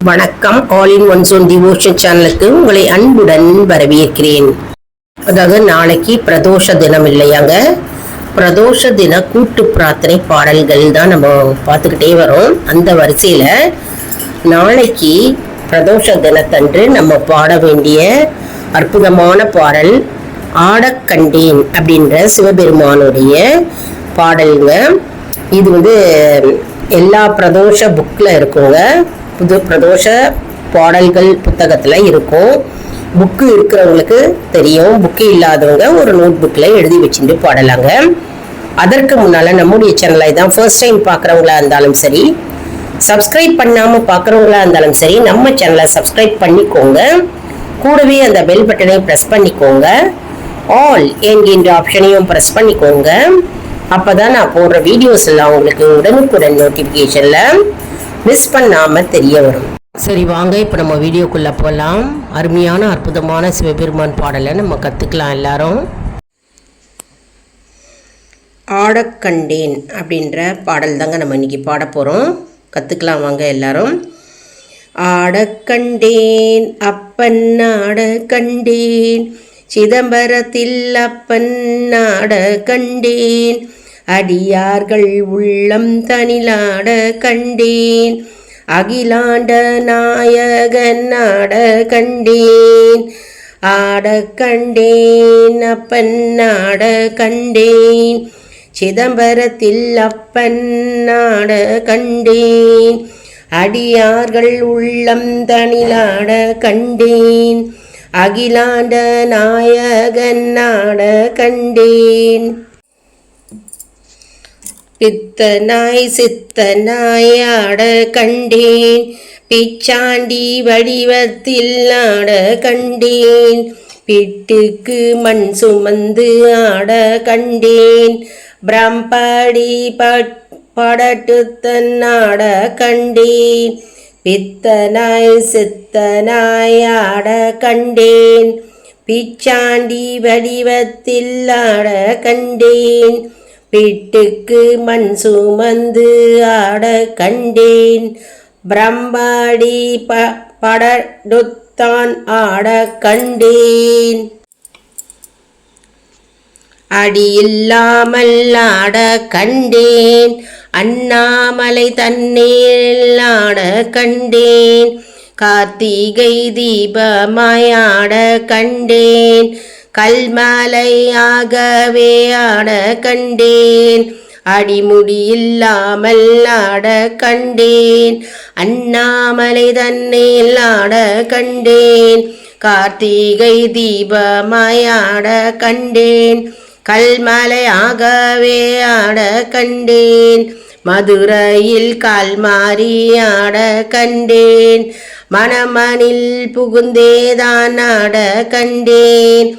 வணக்கம். All in one zone devotion சேனலுக்கு உங்களை அன்புடன் வரவேற்கிறேன். அதாவது நாளைக்கு பிரதோஷ தினம் இல்லையாங்க. பிரதோஷ தின கூட்டு பிரார்த்தனை பாடல்கள் தான் நம்ம பார்த்துக்கிட்டே வரோம். அந்த வரிசையில் நாளைக்கு பிரதோஷ தினத்தன்று நம்ம பாட வேண்டிய அற்புதமான பாடல் ஆடக்கண்டேன் அப்படின்ற சிவபெருமானுடைய பாடலுங்க. இது எல்லா பிரதோஷ புக்கில் இருக்குங்க. புது பிரதோஷ பாடல்கள் புத்தகத்தில் இருக்கும். புக்கு இருக்கிறவங்களுக்கு தெரியும், புக்கு இல்லாதவங்க ஒரு நோட் புக்கில் எழுதி வச்சுட்டு பாடலாங்க. அதற்கு முன்னால் நம்முடைய சேனலை தான் ஃபர்ஸ்ட் டைம் பார்க்குறவங்களா இருந்தாலும் சரி, சப்ஸ்கிரைப் பண்ணாமல் பார்க்குறவங்களா இருந்தாலும் சரி, நம்ம சேனலை சப்ஸ்கிரைப் பண்ணிக்கோங்க. கூடவே அந்த பெல் பட்டனை ப்ரெஸ் பண்ணிக்கோங்க. ஆல் என்கின்ற ஆப்ஷனையும் ப்ரெஸ் பண்ணிக்கோங்க. அப்போ தான் நான் போடுற வீடியோஸ் எல்லாம் உங்களுக்கு உடனுக்குடன் நோட்டிஃபிகேஷனில் மிஸ் பண்ணாமல் தெரிய வரும். சரி வாங்க, இப்போ நம்ம வீடியோக்குள்ளே போகலாம். அருமையான அற்புதமான சிவபெருமான் பாடலை நம்ம கற்றுக்கலாம் எல்லாரும். ஆடக்கண்டேன் அப்படின்ற பாடல் தாங்க நம்ம இன்றைக்கி பாட போகிறோம். கற்றுக்கலாம் வாங்க எல்லாரும். ஆடக்கண்டேன் அப்பன் ஆடக்கண்டேன், சிதம்பரத்தில் அப்பன் ஆடக்கண்டேன், அடியார்கள் உள்ளம் தனிலாட கண்டேன், அகிலாண்ட நாயகன் ஆட கண்டேன். ஆட கண்டேன் அப்பன் ஆட கண்டேன், சிதம்பரத்தில் அப்பன் ஆட கண்டேன், அடியார்கள் உள்ளம் தனிலாட கண்டேன், அகிலாண்ட நாயகன் ஆட கண்டேன். பித்தனாய் சித்தனாய் ஆட கண்டேன், பிச்சாண்டி வடிவத்தில் ஆட கண்டேன், பிட்டுக்கு மண் சுமந்து ஆட கண்டேன், பிரம்பாடி படட்டுத்தன் ஆட கண்டேன். பித்தனாய் சித்தனாய் ஆட கண்டேன், பிச்சாண்டி வடிவத்தில் ஆட கண்டேன், பிட்டுக்கு மண் சுமந்து ஆட கண்டேன், பிரம்பாடி படடுத்தான் ஆட கண்டேன். அடியில்லாமல் ஆட கண்டேன், அண்ணாமலை தன்னேல் ஆட கண்டேன், கார்த்திகை தீபமாய் ஆட கண்டேன், கல்மலையாகவே ஆட கண்டேன், அடிமுடி இல்லாமல் ஆட கண்டேன், அண்ணாமலை தன்னேல் ஆட கண்டேன், கார்த்திகை தீபமாய் ஆட கண்டேன், கல்மலையாகவே ஆட கண்டேன், மதுரையில் கால்மாறி ஆட கண்டேன், மணமனில் புகுந்தேதான் ஆட கண்டேன்,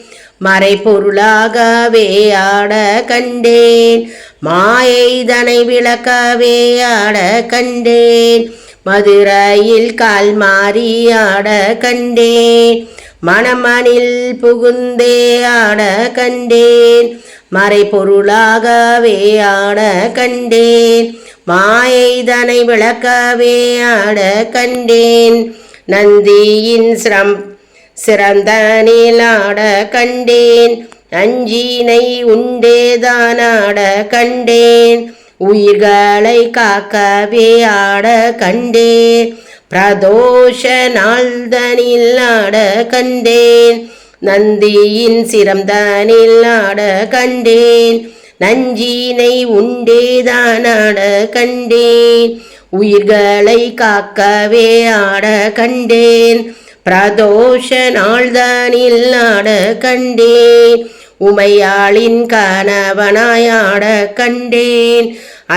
மறைப்பொருளாகவே ஆட கண்டேன், மாயைதனை விளக்கவே ஆட கண்டேன், மதுரையில் கால்மாறி ஆட கண்டேன், மணமனில் புகுந்தே ஆட கண்டேன், மறைப்பொருளாகவே ஆட கண்டேன், மாயைதனை விளக்கவே ஆட கண்டேன், நந்தியின் சிறந்தனில் ஆட கண்டேன், அஞ்சினை உண்டேதான் ஆட கண்டேன், உயிர்களை காக்கவே ஆட கண்டேன், பிரதோஷ நாள்தனில் ஆட கண்டேன், நந்தியின் சிரம்தனில் ஆட கண்டேன், நஞ்சினை உண்டேதான் ஆட கண்டேன், உயிர்களை காக்கவே ஆட கண்டேன், பிரதோஷ நாள்தனில் ஆட கண்டேன், உமையாளின் கணவனாயாட கண்டேன்,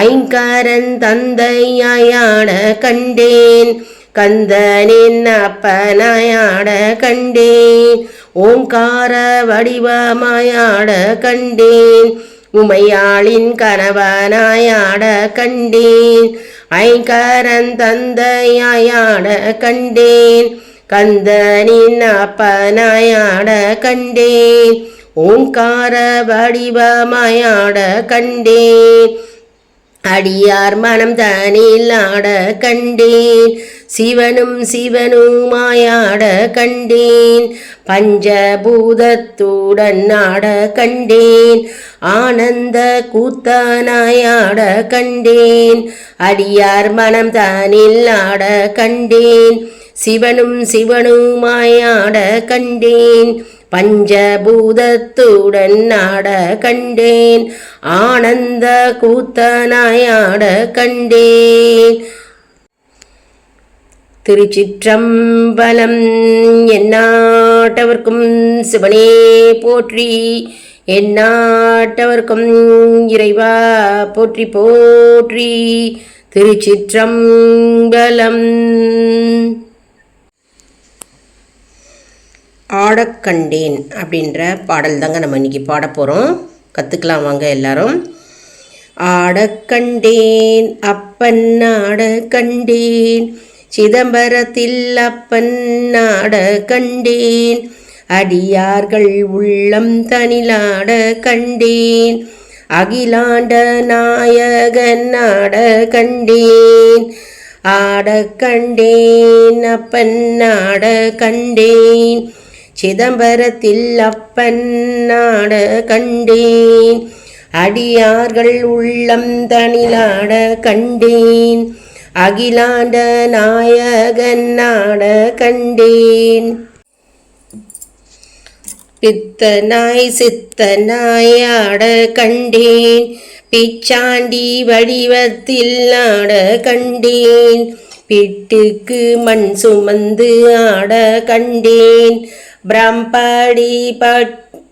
ஐங்கரன் தந்தையாட கண்டேன், கந்தனின் அப்பனாயாட கண்டேன், ஓங்கார வடிவமாயாட கண்டேன், உமையாளின் கணவனாயாட கண்டேன், ஐங்கரன் தந்தையாட கண்டேன், கந்தனின் அப்பனாயாட கண்டேன், ஓங்கார வடிவமாயாட கண்டேன், அடியார் மனம் தனில் ஆட கண்டேன், சிவனும் சிவனுமாயாட கண்டேன். பஞ்சபூதத்துடன் ஆட கண்டேன். ஆனந்த கூத்தனாயாட கண்டேன். அடியார் மனம் தானில் ஆட கண்டேன். சிவனும் சிவனுமாயாட கண்டேன். பஞ்சபூதத்துடன் ஆட கண்டேன். ஆனந்த கூத்தனாயாட கண்டேன். திருச்சிற்றம்பலம். எந்நாட்டவர்க்கும் சிவனே போற்றி. எந்நாட்டவர்க்கும் இறைவா போற்றி போற்றி. திருச்சிற்றம்பலம். ஆடக்கண்டேன் அப்படின்ற பாடல் தாங்க நம்ம இன்றைக்கி பாட போகிறோம். கற்றுக்கலாம் வாங்க எல்லாரும். ஆடக்கண்டேன் அப்பன் ஆட கண்டேன். சிதம்பரத்தில் அப்பன் ஆட கண்டேன். அடியார்கள் உள்ளம் தனிலாட கண்டேன். அகிலாண்ட நாயகன் ஆட கண்டேன். ஆட கண்டேன் அப்பன் ஆட கண்டேன். சிதம்பரத்தில் அப்பன் ஆட கண்டேன். அடியார்கள் உள்ளம் தனிலாட கண்டேன். அகிலாண்ட நாயகன் ஆட கண்டேன். பித்தனாய் சித்தனாய் ஆட கண்டேன். பிச்சாண்டி வடிவத்தில் ஆட கண்டேன். பிட்டுக்கு மண் சுமந்து ஆட கண்டேன். பிரம்படி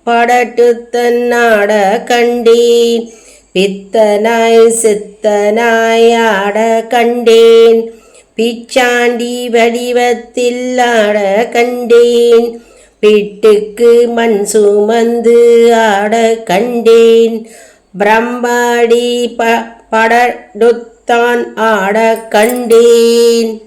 படட்டுத்தன் ஆட கண்டேன். பித்தனாய் சித்தனாய் ஆட கண்டேன். பிச்சாண்டி வடிவத்தில் ஆட கண்டேன். பிட்டுக்கு மண் சுமந்து ஆட கண்டேன். பிரம்பாடி படடுத்தான் ஆட கண்டேன்.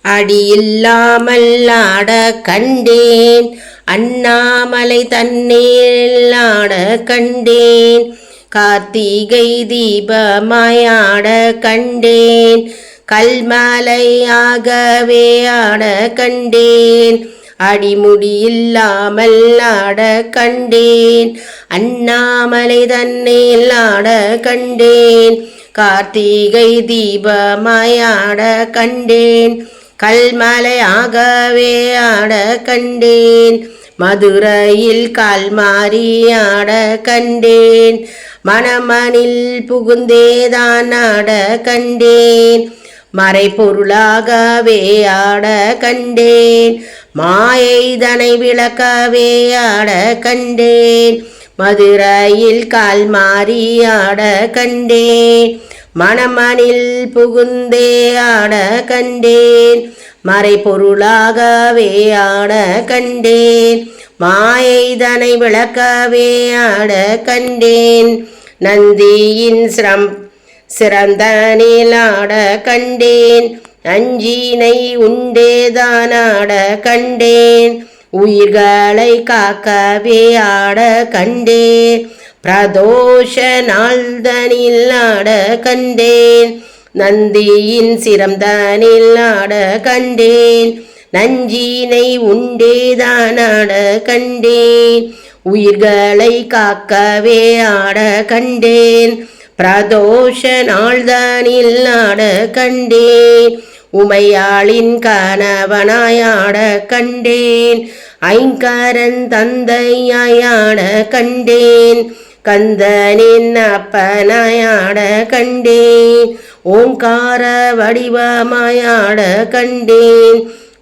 அடியில்லாமல் ஆட கண்டேன். அண்ணாமலை தன்னேல் ஆட கண்டேன். கார்த்திகை தீபமாயாட கண்டேன். கல்மலையாகவே ஆட கண்டேன். அடிமுடியில்லாமல் ஆட கண்டேன். அண்ணாமலை தன்னேல் ஆட கண்டேன். கார்த்திகை தீபமாயாட கண்டேன். கல்மலையாகவே ஆட கண்டேன். மதுரையில் கால்மாறி ஆட கண்டேன். மணமனில் புகுந்தேதான் ஆட கண்டேன். மறைபொருளாகவே ஆட கண்டேன். மாயைதனை விளக்கவே ஆட கண்டேன். மதுரையில் கால்மாறி ஆட கண்டேன். மணமனில் புகுந்தே ஆட கண்டேன். மறைபொருளாகவே ஆட கண்டேன். மாயைதனை விளக்கவே ஆட கண்டேன். நந்தியின் சிறந்தனில் ஆட கண்டேன். அஞ்சினை உண்டேதான் ஆட கண்டேன். உயிர்களை காக்கவே ஆட கண்டேன். பிரதோஷ நாள்தனில் ஆட கண்டேன். நந்தியின் சிரம்தனில் ஆட கண்டேன். நஞ்சினை உண்டேதான் ஆட கண்டேன். உயிர்களை காக்கவே ஆட கண்டேன். பிரதோஷ நாள்தனில் ஆட கண்டேன். உமையாளின் கணவனாயாட கண்டேன். ஐங்கரன் தந்தையாயாட கண்டேன். கந்தனின் அப்பனாயாட கண்டேன். ஓங்கார வடிவமாயாட கண்டேன்.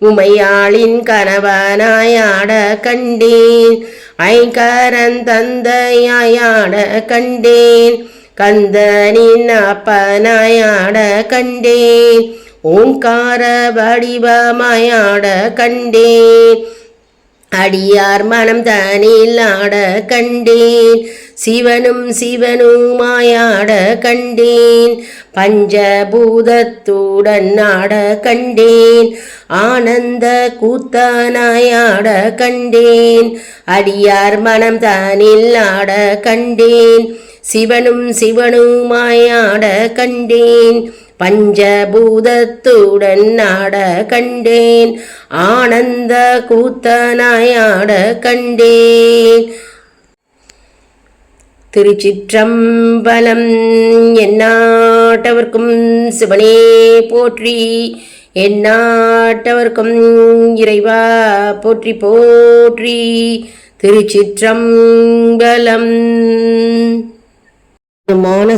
உமையாளின் கணவனாயாட கண்டேன். ஐங்கரன் தந்தையாயாட கண்டேன். கந்தனின் அப்பனாயாட கண்டேன். ஓங்கார வடிவமாயாட கண்டேன். அடியார் மனம் தனில் ஆட கண்டேன். சிவனும் சிவனுமாயாட கண்டேன். பஞ்சபூதத்துடன் ஆட கண்டேன். ஆனந்த கூத்தனாயாட கண்டேன். அடியார் மனம் தனில் ஆட கண்டேன். சிவனும் சிவனுமாயாட கண்டேன். பஞ்சபூதத்துடன் ஆட கண்டேன், ஆனந்த கூத்தனாய் ஆட கண்டேன். திருச்சிற்றம்பலம். எந்நாட்டவர்க்கும் சிவனே போற்றி, எந்நாட்டவர்க்கும் இறைவா போற்றி போற்றி. திருச்சிற்றம்பலம்.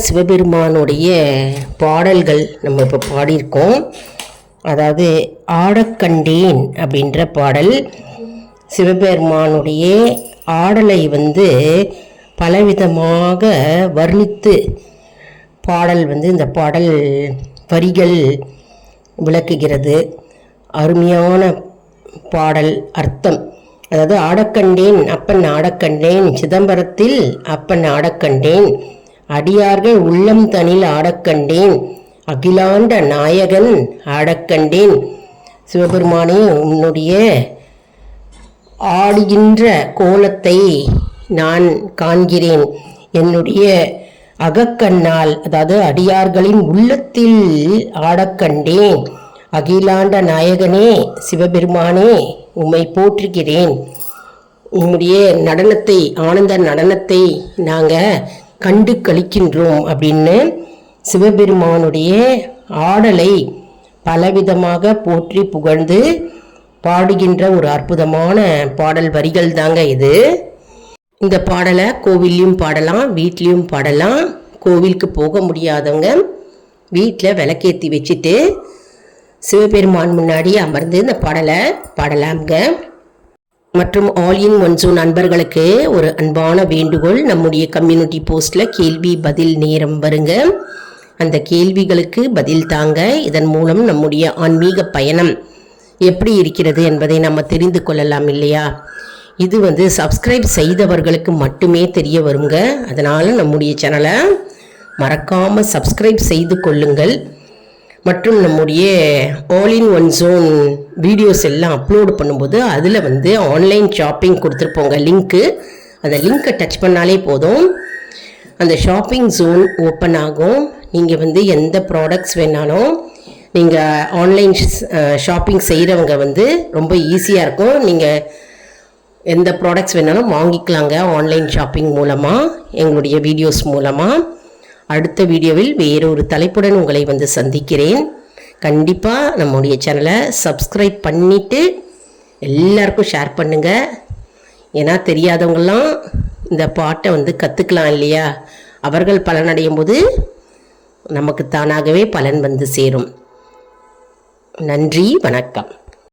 சிவபெருமானுடைய பாடல்கள் நம்ம இப்போ பாடியிருக்கோம். அதாவது ஆடக்கண்டேன் அப்படின்ற பாடல். சிவபெருமானுடைய ஆடலை பலவிதமாக வர்ணித்து பாடல் இந்த பாடல் வரிகள் விளக்குகிறது. அருமையான பாடல் அர்த்தம். அதாவது ஆடக்கண்டேன் அப்பன் ஆடக்கண்டேன், சிதம்பரத்தில் அப்பன் ஆடக்கண்டேன், அடியார்கள் உள்ளம் தனில் ஆடக்கண்டேன், அகிலாண்ட நாயகன் ஆடக்கண்டேன். சிவபெருமானே, உன்னுடைய ஆடுகின்ற கோலத்தை நான் காண்கிறேன். என்னுடைய அகக்கண்ணால், அதாவது அடியார்களின் உள்ளத்தில் ஆடக்கண்டேன். அகிலாண்ட நாயகனே சிவபெருமானே, உம்மை போற்றுகிறேன். உம்முடைய நடனத்தை, ஆனந்த நடனத்தை நாங்கள் கண்டு கழிக்கின்றோம் அப்படின்னு சிவபெருமானுடைய ஆடலை பலவிதமாக போற்றி புகழ்ந்து பாடுகின்ற ஒரு அற்புதமான பாடல் வரிகள் தாங்க இது. இந்த பாடலை கோவில்லையும் பாடலாம், வீட்லேயும் பாடலாம். கோவிலுக்கு போக முடியாதவங்க வீட்டில் விளக்கேற்றி வச்சுட்டு சிவபெருமான் முன்னாடி அமர்ந்து இந்த பாடலை பாடலாம்ங்க. மற்றும் ஆல் இன் ஒன் ஸோ நண்பர்களுக்கு ஒரு அன்பான வேண்டுகோள். நம்முடைய கம்யூனிட்டி போஸ்ட்டில் கேள்வி பதில் நேரம் வருங்க. அந்த கேள்விகளுக்கு பதில் தாங்க. இதன் மூலம் நம்முடைய ஆன்மீக பயணம் எப்படி இருக்கிறது என்பதை நம்ம தெரிந்து கொள்ளலாம் இல்லையா? இது சப்ஸ்கிரைப் செய்தவர்களுக்கு மட்டுமே தெரிய வருங்க. அதனால் நம்முடைய சேனலை மறக்காமல் சப்ஸ்கிரைப் செய்து கொள்ளுங்கள். மற்றும் நம்முடைய all in one zone videos எல்லாம் அப்லோடு பண்ணும்போது அதில் ஆன்லைன் ஷாப்பிங் கொடுத்துருப்போங்க லிங்க்கு. அந்த லிங்க்கை டச் பண்ணாலே போதும், அந்த ஷாப்பிங் ஜோன் ஓப்பன் ஆகும். நீங்கள் எந்த ப்ராடக்ட்ஸ் வேணாலும் நீங்கள் ஆன்லைன் ஷாப்பிங் செய்கிறவங்க ரொம்ப ஈஸியாக இருக்கும். நீங்கள் எந்த ப்ராடக்ட்ஸ் வேணாலும் வாங்கிக்கலாங்க ஆன்லைன் ஷாப்பிங் மூலமாக, எங்களுடைய வீடியோஸ் மூலமாக. அடுத்த வீடியோவில் வேறொரு தலைப்புடன் உங்களை சந்திக்கிறேன். கண்டிப்பாக நம்முடைய சேனலை சப்ஸ்கிரைப் பண்ணிவிட்டு எல்லாருக்கும் ஷேர் பண்ணுங்கள். ஏன்னா தெரியாதவங்களாம் இந்த பாட்டை கற்றுக்கலாம் இல்லையா? அவர்கள் பலனடையும் போது நமக்கு தானாகவே பலன் சேரும். நன்றி, வணக்கம்.